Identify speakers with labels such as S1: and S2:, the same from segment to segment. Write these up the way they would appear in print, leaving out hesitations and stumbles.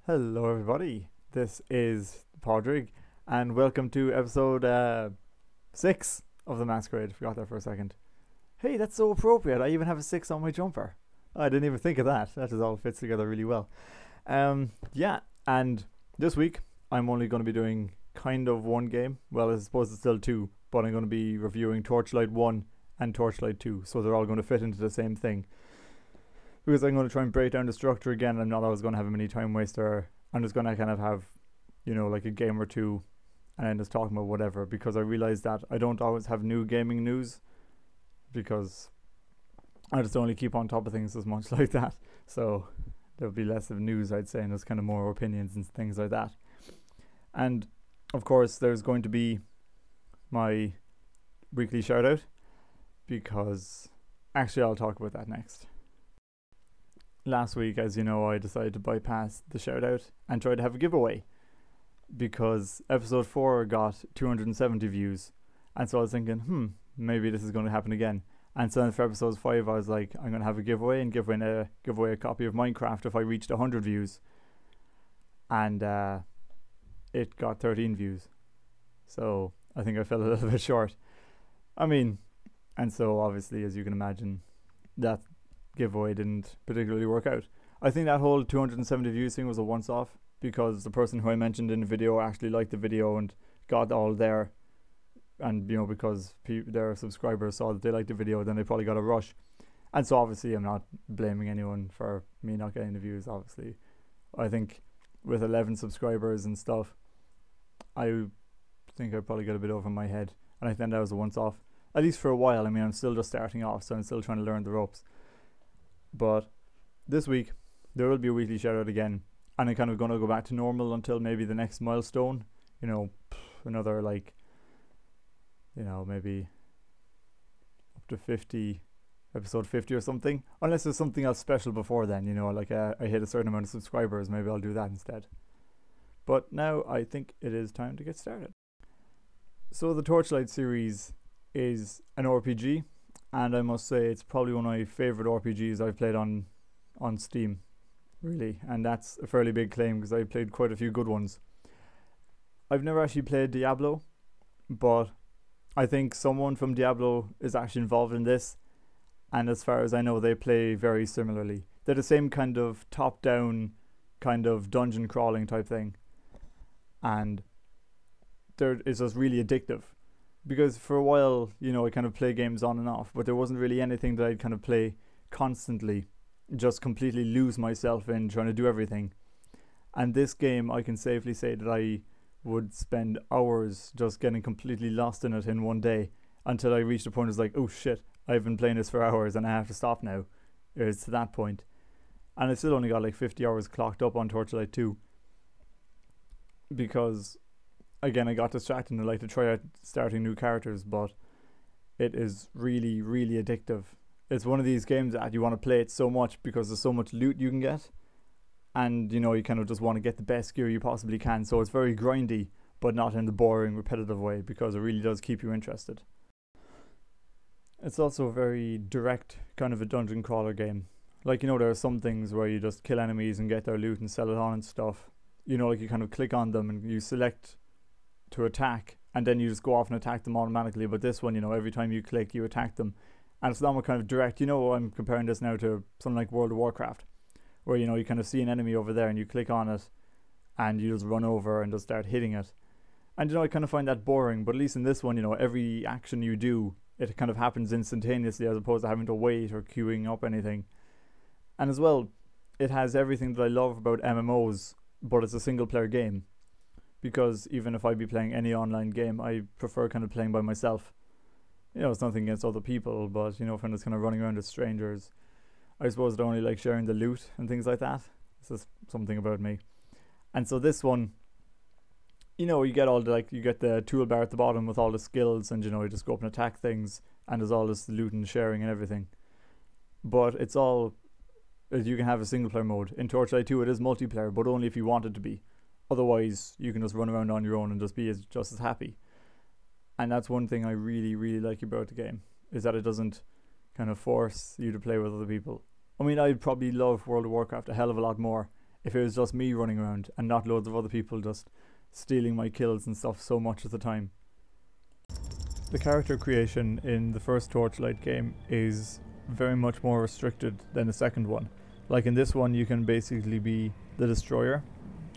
S1: Hello, everybody. This is Podrig, and welcome to episode 6 of the Masquerade. Forgot that for a second. Hey, that's so appropriate. I even have a 6 on my jumper. I didn't even think of that. That just all fits together really well. Yeah, and this week I'm only going to be doing kind of one game. Well, I suppose it's still two, but I'm going to be reviewing Torchlight 1 and Torchlight 2, so they're all going to fit into the same thing. Because I'm going to try and break down the structure again. I'm not always going to have a mini time waster. I'm just going to kind of have, like a game or two and then just talking about whatever, because I realize that I don't always have new gaming news because I just don't really keep on top of things as much like that. So there'll be less of news, I'd say, and there's kind of more opinions and things like that. And of course, there's going to be my weekly shout out, because actually I'll talk about that next. Last week, as you know, I decided to bypass the shout out and try to have a giveaway, because episode 4 got 270 views, and so I was thinking, maybe this is going to happen again. And so then for episode 5 I was like, I'm going to have a giveaway and give away a copy of Minecraft if I reached 100 views, and it got 13 views, so I think I fell a little bit short. And so obviously, as you can imagine, that giveaway didn't particularly work out. I think that whole 270 views thing was a once off, because the person who I mentioned in the video actually liked the video and got all there, and because their subscribers saw that they liked the video, then they probably got a rush. And so obviously I'm not blaming anyone for me not getting the views. Obviously I think with 11 subscribers and stuff, I think I probably got a bit over my head, and I think that was a once off, at least for a while. I'm still just starting off, so I'm still trying to learn the ropes. But this week there will be a weekly shout out again, and I'm kind of going to go back to normal until maybe the next milestone, another maybe up to 50, episode 50 or something, unless there's something else special before then, I hit a certain amount of subscribers. Maybe I'll do that instead. But now I think it is time to get started. So the Torchlight series is an RPG, and I must say it's probably one of my favourite RPGs I've played on Steam, really. And that's a fairly big claim, because I've played quite a few good ones. I've never actually played Diablo, but I think someone from Diablo is actually involved in this, and as far as I know, they play very similarly. They're the same kind of top-down, kind of dungeon crawling type thing, and it's just really addictive. Because for a while, I kind of play games on and off, but there wasn't really anything that I'd kind of play constantly, just completely lose myself in trying to do everything. And this game, I can safely say that I would spend hours just getting completely lost in it in one day, until I reached a point where it's like, oh shit, I've been playing this for hours and I have to stop now. It's to that point. And I still only got like 50 hours clocked up on Torchlight 2, because again, I got distracted and I like to try out starting new characters, but it is really, really addictive. It's one of these games that you want to play it so much because there's so much loot you can get, and you kind of just want to get the best gear you possibly can. So it's very grindy, but not in the boring, repetitive way, because it really does keep you interested. It's also a very direct kind of a dungeon crawler game. There are some things where you just kill enemies and get their loot and sell it on and stuff. You kind of click on them and you select to attack, and then you just go off and attack them automatically. But this one, every time you click, you attack them, and it's not more kind of direct. I'm comparing this now to something like World of Warcraft, where you kind of see an enemy over there and you click on it and you just run over and just start hitting it. And I kind of find that boring, but at least in this one, every action you do, it kind of happens instantaneously, as opposed to having to wait or queuing up anything. And as well, it has everything that I love about MMOs, but it's a single player game. Because even if I be playing any online game, I prefer kind of playing by myself. It's nothing against other people, but if I'm just kind of running around as strangers, I suppose I don't really like sharing the loot and things like that. It's just something about me. And so this one, you get all the you get the toolbar at the bottom with all the skills, and you just go up and attack things, and there's all this loot and sharing and everything. But it's all, you can have a single player mode. In Torchlight 2 it is multiplayer, but only if you want it to be. Otherwise, you can just run around on your own and just be just as happy. And that's one thing I really, really like about the game, is that it doesn't kind of force you to play with other people. I'd probably love World of Warcraft a hell of a lot more if it was just me running around and not loads of other people just stealing my kills and stuff so much at the time. The character creation in the first Torchlight game is very much more restricted than the second one. Like in this one you can basically be the Destroyer,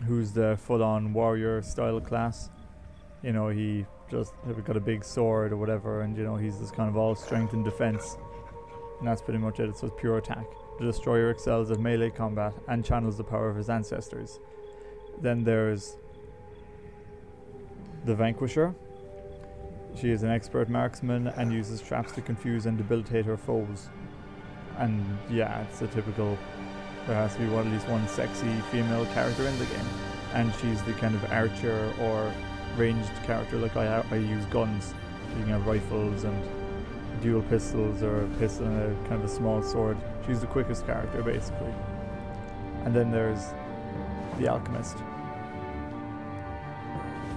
S1: who's the full-on warrior style class. You know, he just got a big sword or whatever, and you know, he's this kind of all strength and defense, and that's pretty much it. So it's pure attack. The Destroyer excels at melee combat and channels the power of his ancestors. Then there's the Vanquisher. She is an expert marksman and uses traps to confuse and debilitate her foes. And yeah, it's a typical, there has to be at least one sexy female character in the game, and she's the kind of archer or ranged character. Like I use guns, you can have rifles and dual pistols or a pistol and a kind of a small sword. She's the quickest character basically. And then there's the Alchemist.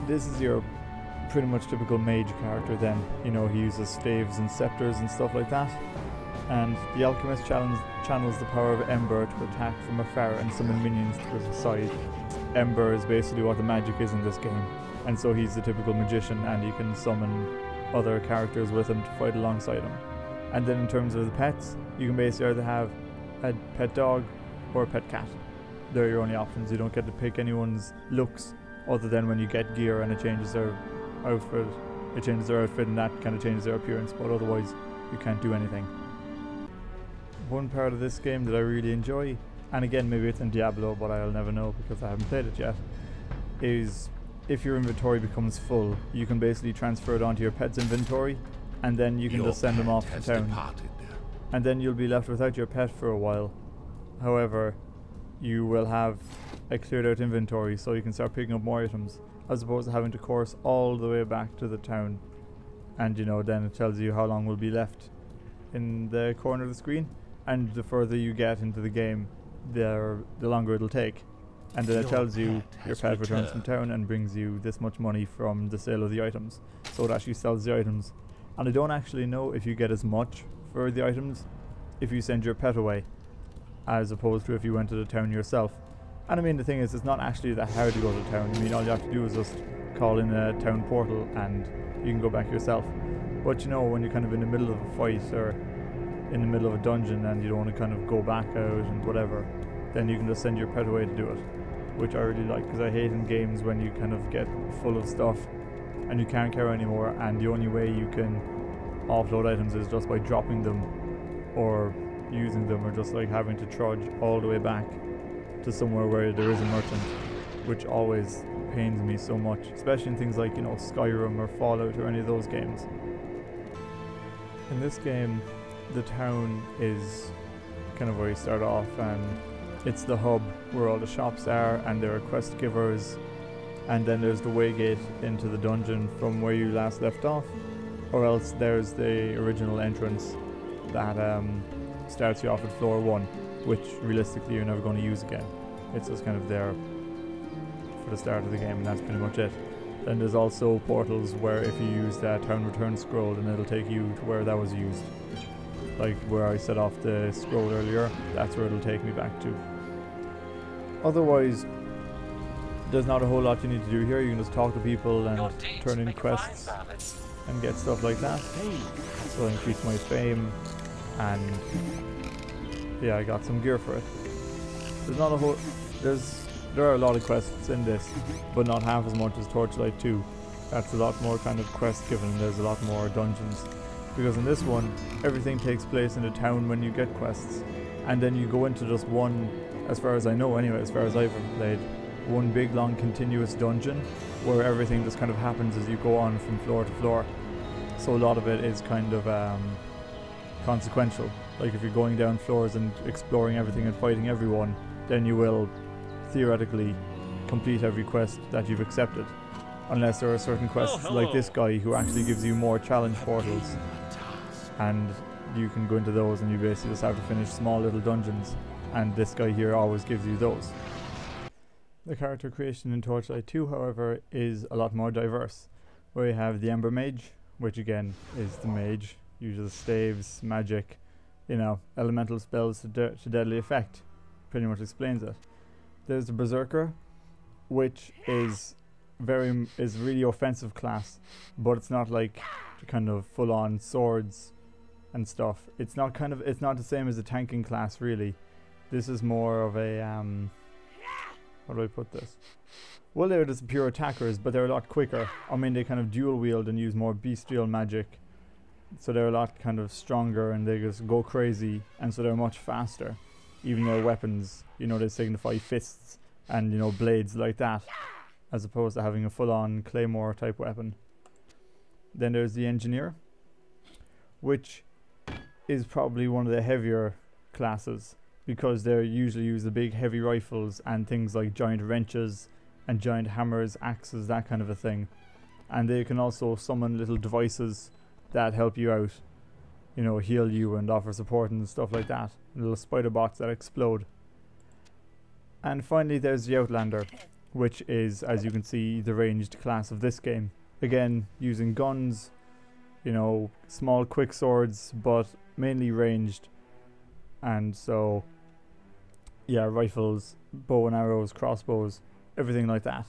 S1: This is your pretty much typical mage character then. You know, he uses staves and scepters and stuff like that. And the Alchemist channels the power of Ember to attack from afar and summon minions to his side. Ember is basically what the magic is in this game, and so he's the typical magician, and you can summon other characters with him to fight alongside him. And then in terms of the pets, you can basically either have a pet dog or a pet cat. They're your only options. You don't get to pick anyone's looks other than when you get gear and it changes their outfit. It changes their outfit and that kind of changes their appearance, but otherwise you can't do anything. One part of this game that I really enjoy, and again maybe it's in Diablo but I'll never know because I haven't played it yet, is if your inventory becomes full, you can basically transfer it onto your pet's inventory, and then you can just send them off to town. And then you'll be left without your pet for a while. However, you will have a cleared out inventory, so you can start picking up more items, as opposed to having to course all the way back to the town. And you know, then it tells you how long will be left in the corner of the screen, and the further you get into the game, the longer it'll take. And then it tells you your pet returns from town and brings you this much money from the sale of the items. So it actually sells the items. And I don't actually know if you get as much for the items if you send your pet away, as opposed to if you went to the town yourself. And I mean, the thing is, it's not actually that hard to go to town. I mean, all you have to do is just call in a town portal and you can go back yourself. But you know, when you're kind of in the middle of a fight or in the middle of a dungeon and you don't want to kind of go back out and whatever, then you can just send your pet away to do it, which I really like, because I hate in games when you kind of get full of stuff and you can't carry anymore, and the only way you can offload items is just by dropping them or using them, or just like having to trudge all the way back to somewhere where there is a merchant, which always pains me so much, especially in things like, you know, Skyrim or Fallout or any of those games. In this game, the town is kind of where you start off, and it's the hub where all the shops are and there are quest givers, and then there's the way gate into the dungeon from where you last left off, or else there's the original entrance that starts you off at floor 1, which realistically you're never going to use again. It's just kind of there for the start of the game, and that's pretty much it. Then there's also portals where if you use that town return scroll, then it'll take you to where that was used. Like where I set off the scroll earlier, that's where it'll take me back to. Otherwise, there's not a whole lot you need to do here. You can just talk to people and turn in quests and get stuff like that. So I increase my fame, and yeah, I got some gear for it. There's not a whole, there are a lot of quests in this, but not half as much as Torchlight 2. That's a lot more kind of quest given, and there's a lot more dungeons. Because in this one, everything takes place in a town when you get quests, and then you go into just one, as far as I know anyway, as far as I've ever played, one big long continuous dungeon where everything just kind of happens as you go on from floor to floor. So a lot of it is kind of consequential. Like if you're going down floors and exploring everything and fighting everyone, then you will theoretically complete every quest that you've accepted, unless there are certain quests like this guy who actually gives you more challenge portals, and you can go into those and you basically just have to finish small little dungeons, and this guy here always gives you those. The character creation in Torchlight 2, however, is a lot more diverse, where you have the Ember Mage, which again is the mage, uses staves, magic, you know, elemental spells to deadly effect, pretty much explains it. There's the Berserker, which is really offensive class, but it's not like the kind of full on swords and stuff. It's not the same as the tanking class really. This is more of a how do I put this? Well, they're just pure attackers, but they're a lot quicker. I mean, they kind of dual wield and use more bestial magic, so they're a lot kind of stronger and they just go crazy, and so they're much faster. Even their weapons, you know, they signify fists and, you know, blades like that, as opposed to having a full-on claymore type weapon. Then there's the Engineer, which is probably one of the heavier classes, because they usually use the big heavy rifles and things like giant wrenches and giant hammers, axes, that kind of a thing. And they can also summon little devices that help you out, you know, heal you and offer support and stuff like that. Little spider bots that explode. And finally there's the Outlander, which is, as you can see, the ranged class of this game. Again, using guns, you know, small quick swords, but mainly ranged. And so, yeah, rifles, bow and arrows, crossbows, everything like that.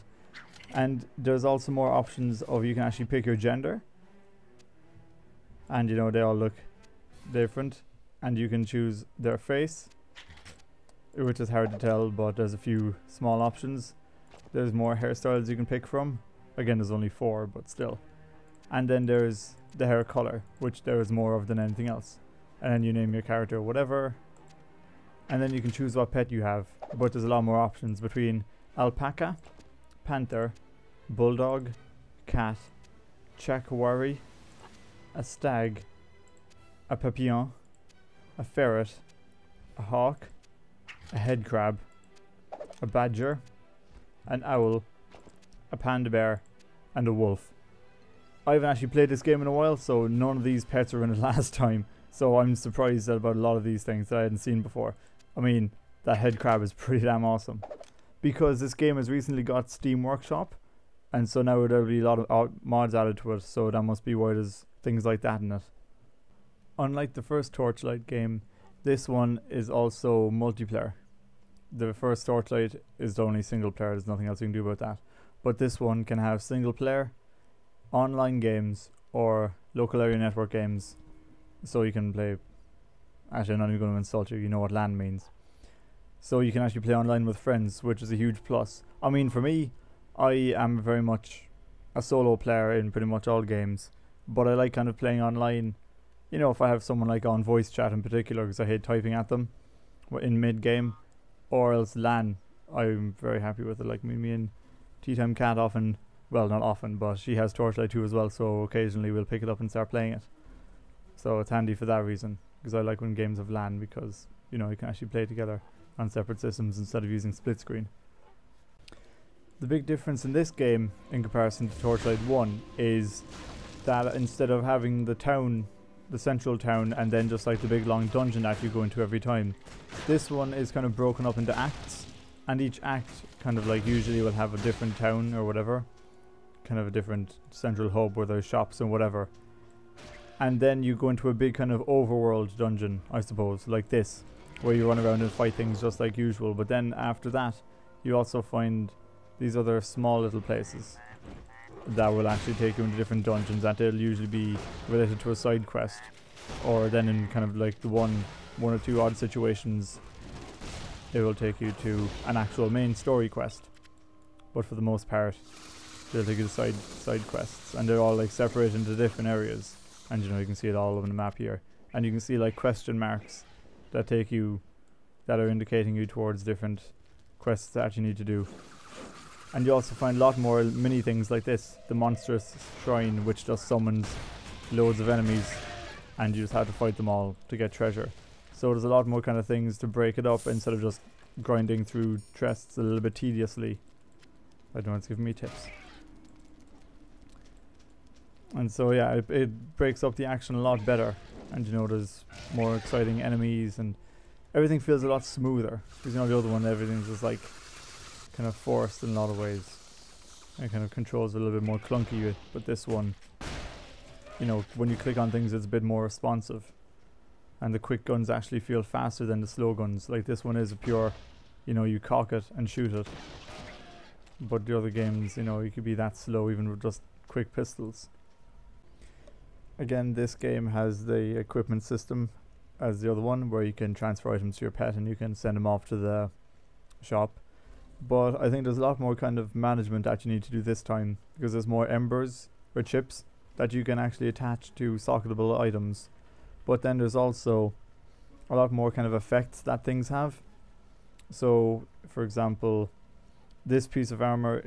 S1: And there's also more options of, you can actually pick your gender. And, you know, they all look different. And you can choose their face, which is hard to tell, but there's a few small options. There's more hairstyles you can pick from. Again, there's only 4, but still. And then there's the hair color, which there is more of than anything else. And then you name your character whatever. And then you can choose what pet you have. But there's a lot more options between alpaca, panther, bulldog, cat, chakawari, a stag, a papillon, a ferret, a hawk, a head crab, a badger, an owl, a panda bear, and a wolf. I haven't actually played this game in a while, so none of these pets were in it last time, so I'm surprised about a lot of these things that I hadn't seen before. I mean, that head crab is pretty damn awesome. Because this game has recently got Steam Workshop, and so now there'll be a lot of mods added to it, so that must be why there's things like that in it. Unlike the first Torchlight game, this one is also multiplayer. The first Torchlight is only single player, there's nothing else you can do about that. But this one can have single player, online games, or local area network games. So you can play... Actually, I'm not even going to insult you, you know what LAN means. So you can actually play online with friends, which is a huge plus. I mean, for me, I am very much a solo player in pretty much all games. But I like kind of playing online, you know, if I have someone like on voice chat in particular, because I hate typing at them in mid-game. Or else LAN, I'm very happy with it. Like me and Tea Time Cat often, well, not often, but she has Torchlight 2 as well, so occasionally we'll pick it up and start playing it. So it's handy for that reason, because I like when games have LAN, because, you know, you can actually play together on separate systems instead of using split screen. The big difference in this game in comparison to Torchlight 1 is that instead of having the town, the central town, and then just like the big long dungeon that you go into every time, this one is kind of broken up into acts, and each act kind of like usually will have a different town or whatever, kind of a different central hub where there's shops and whatever. And then you go into a big kind of overworld dungeon, I suppose, like this, where you run around and fight things just like usual. But then after that, you also find these other small little places that will actually take you into different dungeons, that they'll usually be related to a side quest, or then in kind of like the one or two odd situations it will take you to an actual main story quest. But for the most part they'll take you to side quests, and they're all like separated into different areas, and you know, you can see it all on the map here, and you can see like question marks that take you, that are indicating you towards different quests that you need to do. And you also find a lot more mini things like this, the monstrous shrine, which just summons loads of enemies, and you just have to fight them all to get treasure. So there's a lot more kind of things to break it up instead of just grinding through chests a little bit tediously. I don't know, it's giving me tips. And so yeah, it breaks up the action a lot better, and you know, there's more exciting enemies, and everything feels a lot smoother. Because you know, the other one, everything's just like kind of forced in a lot of ways, and kind of controls a little bit more clunky. But this one, you know, when you click on things, it's a bit more responsive, and the quick guns actually feel faster than the slow guns. Like this one is a pure you cock it and shoot it. But the other games, you could be that slow even with just quick pistols. Again, this game has the equipment system as the other one, where you can transfer items to your pet and you can send them off to the shop. But I think there's a lot more kind of management that you need to do this time, because there's more embers or chips that you can actually attach to socketable items. But then there's also a lot more kind of effects that things have. So, for example, this piece of armor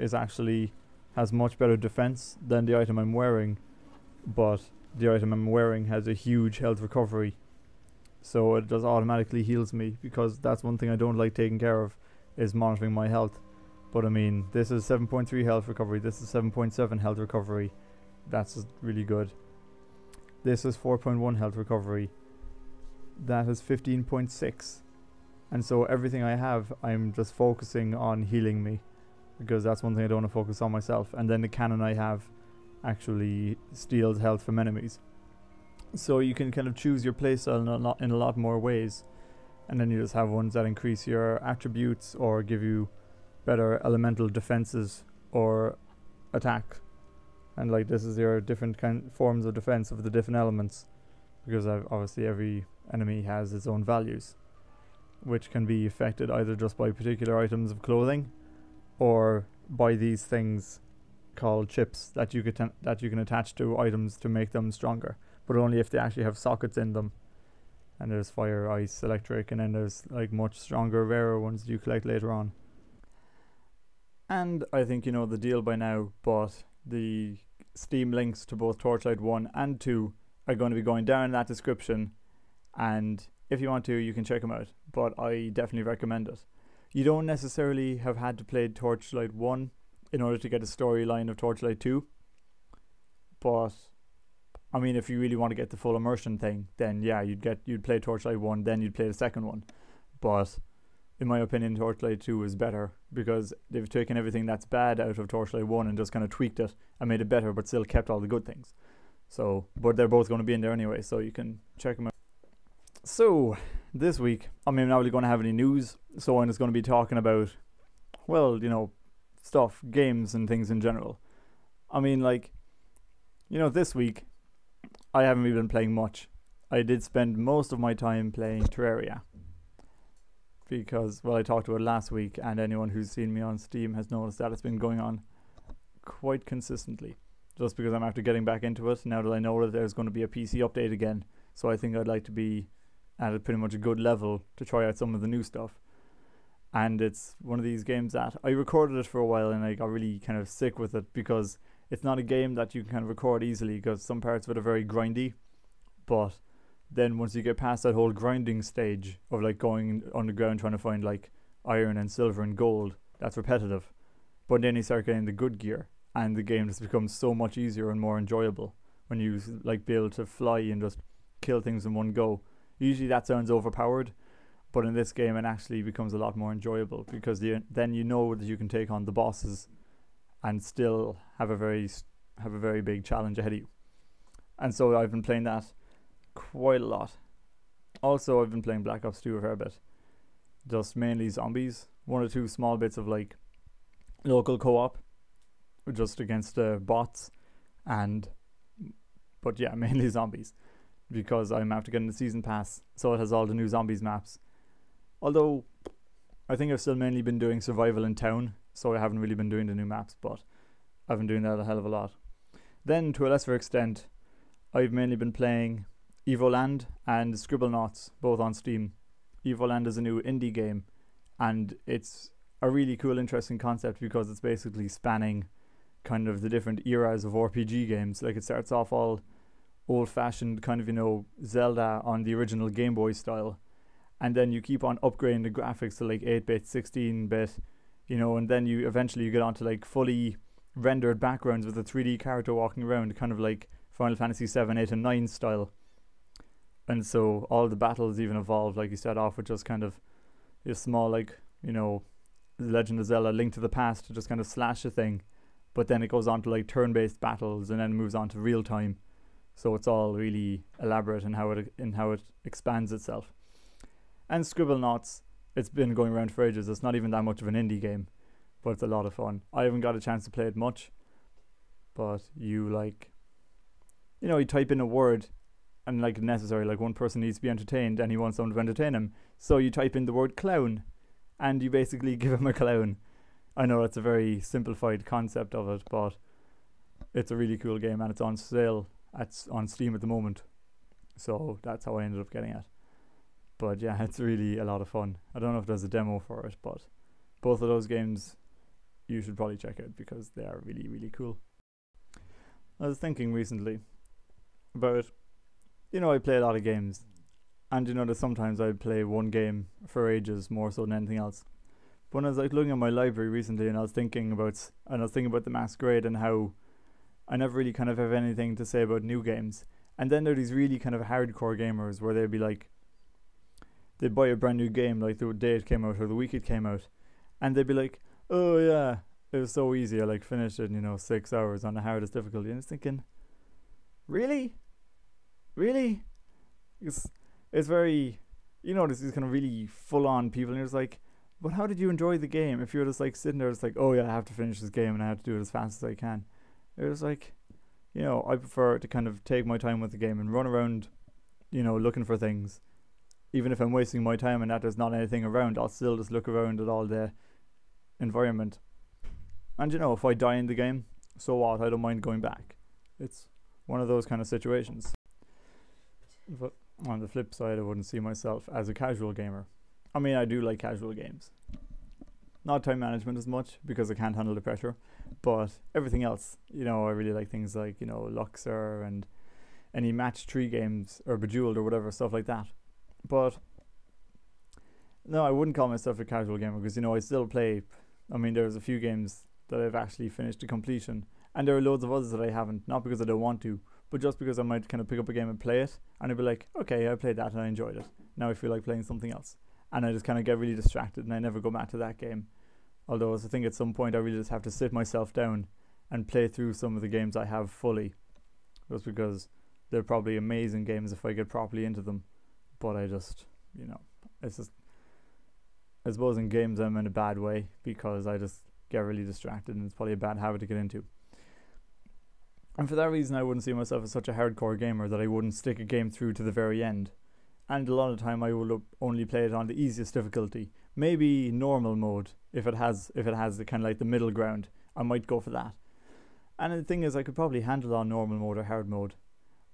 S1: has much better defense than the item I'm wearing, but the item I'm wearing has a huge health recovery. So it just automatically heals me, because that's one thing I don't like taking care of, is monitoring my health. But I mean, this is 7.3 health recovery, this is 7.7 health recovery. That's just really good. This is 4.1 health recovery. That is 15.6. And so everything I have, I'm just focusing on healing me, because that's one thing I don't want to focus on myself. And then the cannon I have actually steals health from enemies. So you can kind of choose your playstyle in a lot more ways. And then you just have ones that increase your attributes or give you better elemental defenses or attack. And like, this is your different forms of defense of the different elements, because obviously every enemy has its own values, which can be affected either just by particular items of clothing or by these things called chips that you can attach to items to make them stronger, but only if they actually have sockets in them. And there's fire, ice, electric, and then there's like much stronger, rarer ones that you collect later on. And I think you know the deal by now, but the Steam links to both Torchlight 1 and 2 are going to be going down in that description, and if you want to, you can check them out, but I definitely recommend it. You don't necessarily have had to play Torchlight 1 in order to get a storyline of Torchlight 2, but I mean, if you really want to get the full immersion thing, then yeah, you'd play Torchlight 1, then you'd play the second one. But in my opinion, Torchlight 2 is better, because they've taken everything that's bad out of Torchlight 1 and just kind of tweaked it and made it better, but still kept all the good things. So, but they're both going to be in there anyway, so you can check them out. So, this week, I'm not really going to have any news, so I'm just going to be talking about, well, stuff, games and things in general. I mean, like, this week, I haven't really been playing much. I did spend most of my time playing Terraria, because, well, I talked about it last week, and anyone who's seen me on Steam has noticed that it's been going on quite consistently, just because I'm after getting back into it now that I know that there's going to be a PC update again. So I think I'd like to be at a pretty much a good level to try out some of the new stuff. And it's one of these games that I recorded it for a while and I got really kind of sick with it, because it's not a game that you can kind of record easily, because some parts of it are very grindy. But then once you get past that whole grinding stage of like going underground trying to find like iron and silver and gold, that's repetitive. But then you start getting the good gear, and the game just becomes so much easier and more enjoyable when you like be able to fly and just kill things in one go. Usually that sounds overpowered, but in this game it actually becomes a lot more enjoyable, because then you know that you can take on the bosses and still have a very big challenge ahead of you. And so I've been playing that quite a lot. Also, I've been playing Black Ops 2 a fair bit. Just mainly zombies. One or two small bits of like local co-op, just against bots, but yeah, mainly zombies, because I'm after getting the season pass, so it has all the new zombies maps. Although I think I've still mainly been doing survival in town, so I haven't really been doing the new maps, but I've been doing that a hell of a lot. Then, to a lesser extent, I've mainly been playing Evoland and Scribblenauts, both on Steam. Evoland is a new indie game, and it's a really cool, interesting concept, because it's basically spanning kind of the different eras of RPG games. Like, it starts off all old-fashioned kind of, Zelda on the original Game Boy style, and then you keep on upgrading the graphics to like 8-bit, 16-bit, and then you eventually get onto like fully rendered backgrounds with a 3D character walking around, kind of like Final Fantasy 7, 8 and 9 style. And so all the battles even evolve. Like, you start off with just kind of a small, like, Legend of Zelda Link to the Past, to just kind of slash a thing, but then it goes on to like turn-based battles, and then moves on to real time. So it's all really elaborate in how it expands itself. And Scribblenauts it's been going around for ages. It's not even that much of an indie game, but it's a lot of fun. I haven't got a chance to play it much, but you type in a word, and like necessary, like one person needs to be entertained and he wants someone to entertain him. So you type in the word clown and you basically give him a clown. I know it's a very simplified concept of it, but it's a really cool game and it's on sale on Steam at the moment. So that's how I ended up getting it. But yeah, it's really a lot of fun. I don't know if there's a demo for it, but both of those games you should probably check out because they are really, really cool. I was thinking recently about, I play a lot of games, and that sometimes I play one game for ages more so than anything else. But when I was like looking at my library recently, and I was thinking about the Masquerade and how I never really kind of have anything to say about new games. And then there are these really kind of hardcore gamers where they'd be like, they'd buy a brand new game like the day it came out or the week it came out, and they'd be like, oh yeah, it was so easy, I like finished it in 6 hours on the hardest difficulty. And I was thinking, really? It's very, this is kind of really full on people, and you're just like, but how did you enjoy the game if you're just like sitting there, it's like, oh yeah, I have to finish this game and I have to do it as fast as I can. It was like, I prefer to kind of take my time with the game and run around, looking for things. Even if I'm wasting my time and that there's not anything around, I'll still just look around at all the environment. And if I die in the game, so what? I don't mind going back. It's one of those kind of situations. But on the flip side, I wouldn't see myself as a casual gamer. I mean, I do like casual games. Not time management as much because I can't handle the pressure, but everything else, I really like things like, Luxor and any match 3 games or Bejeweled or whatever, stuff like that. But no, I wouldn't call myself a casual gamer because, I still play. I mean, there's a few games that I've actually finished to completion, and there are loads of others that I haven't, not because I don't want to, but just because I might kind of pick up a game and play it, and I'd be like, okay, I played that and I enjoyed it. Now I feel like playing something else. And I just kind of get really distracted and I never go back to that game. Although I think at some point I really just have to sit myself down and play through some of the games I have fully. Just because they're probably amazing games if I get properly into them. But I just, it's just, I suppose in games I'm in a bad way because I just get really distracted, and it's probably a bad habit to get into. And for that reason I wouldn't see myself as such a hardcore gamer that I wouldn't stick a game through to the very end. And a lot of the time I will only play it on the easiest difficulty. Maybe normal mode if it has the kind of like the middle ground. I might go for that. And the thing is, I could probably handle on normal mode or hard mode.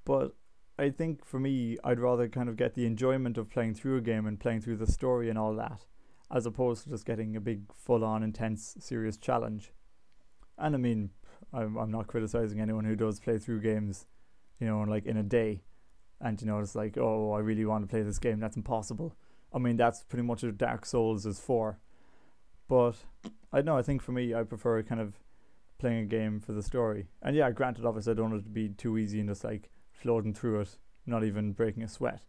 S1: But I think for me, I'd rather kind of get the enjoyment of playing through a game and playing through the story and all that, as opposed to just getting a big full-on intense serious challenge. And I mean, I'm not criticizing anyone who does play through games, like in a day. And it's like, oh, I really want to play this game, that's impossible. I mean, that's pretty much what Dark Souls is for. But I don't know, I think for me, I prefer kind of playing a game for the story. And yeah, granted, obviously I don't want it to be too easy and just like floating through it, not even breaking a sweat.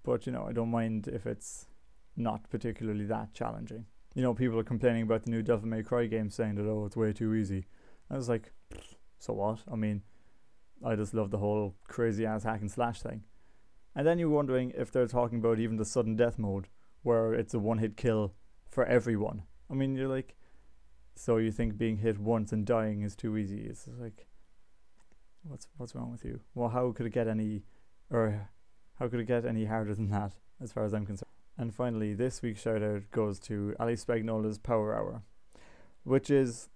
S1: But I don't mind if it's not particularly that challenging. People are complaining about the new Devil May Cry game, saying that, oh, it's way too easy. I was like, so what? I mean, I just love the whole crazy ass hack and slash thing. And then you're wondering if they're talking about even the sudden death mode, where it's a one-hit kill for everyone. I mean, you're like, so you think being hit once and dying is too easy? It's like, what's wrong with you? Well, how could it get any harder than that, as far as I'm concerned? And finally, this week's shout out goes to Ali Spagnola's Power Hour, which is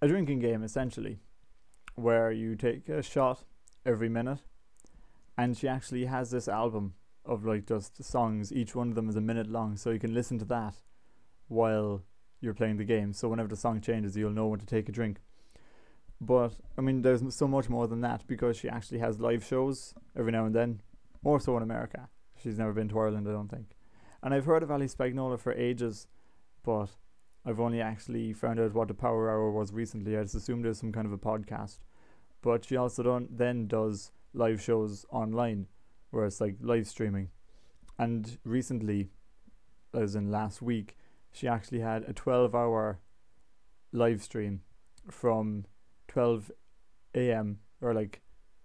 S1: a drinking game essentially, where you take a shot every minute. And she actually has this album of like just songs, each one of them is a minute long, so you can listen to that while you're playing the game, so whenever the song changes you'll know when to take a drink. But I mean, there's so much more than that, because she actually has live shows every now and then, more so in America. She's never been to Ireland, I don't think. And I've heard of Ali Spagnola for ages, but I've only actually found out what the Power Hour was recently. I just assumed it was some kind of a podcast. But she also then does live shows online, where it's like live streaming. And recently, as in last week, she actually had a 12-hour live stream from 12 a.m. or like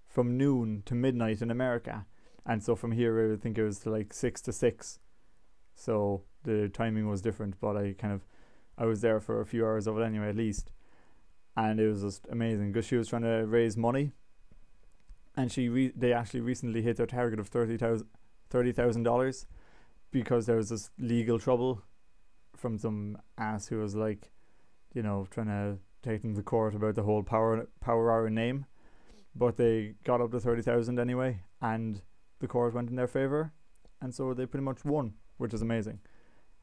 S1: from noon to midnight in America. And so from here I would think it was to like 6 to 6. So the timing was different, but I was there for a few hours of it anyway, at least. And it was just amazing because she was trying to raise money, and they actually recently hit their target of $30,000 because there was this legal trouble from some ass who was like, trying to take them to court about the whole power hour name. But they got up to 30,000 anyway, and the court went in their favor, and so they pretty much won, which is amazing.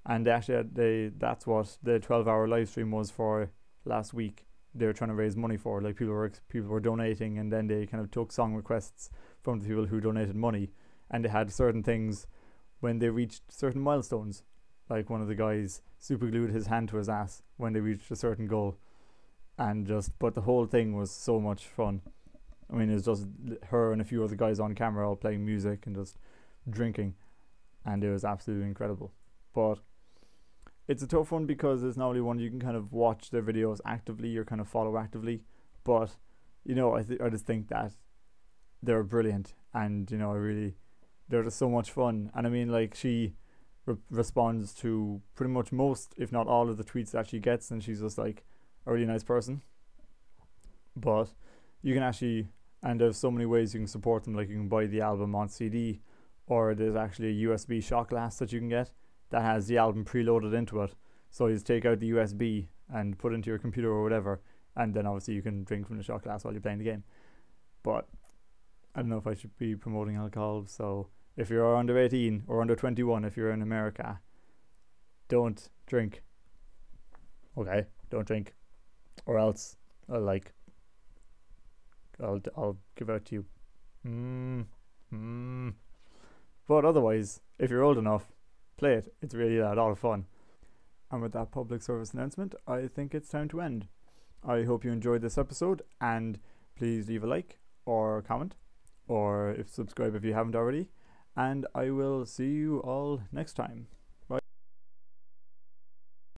S1: And they actually that's what the 12-hour live stream was for last week. They were trying to raise money for, like, people were donating, and then they kind of took song requests from the people who donated money, and they had certain things when they reached certain milestones. Like, one of the guys super glued his hand to his ass when they reached a certain goal, but the whole thing was so much fun. I mean, it was just her and a few other guys on camera all playing music and just drinking, and it was absolutely incredible. But it's a tough one because it's not only one you can kind of watch their videos actively or kind of follow actively, but I just think that they're brilliant, and they're just so much fun. And I mean, like, she responds to pretty much most, if not all, of the tweets that she gets, and she's just like a really nice person. But you can actually, and there's so many ways you can support them. Like, you can buy the album on CD, or there's actually a USB shot glass that you can get that has the album preloaded into it. So you just take out the USB and put it into your computer or whatever, and then obviously you can drink from the shot glass while you're playing the game. But I don't know if I should be promoting alcohol, so if you're under 18 or under 21, if you're in America, don't drink. Okay, don't drink, or else I'll give out to you. But otherwise, if you're old enough, play it. It's really a lot of fun. And with that public service announcement, I think it's time to end. I hope you enjoyed this episode, and please leave a like or comment, or subscribe if you haven't already, and I will see you all next time.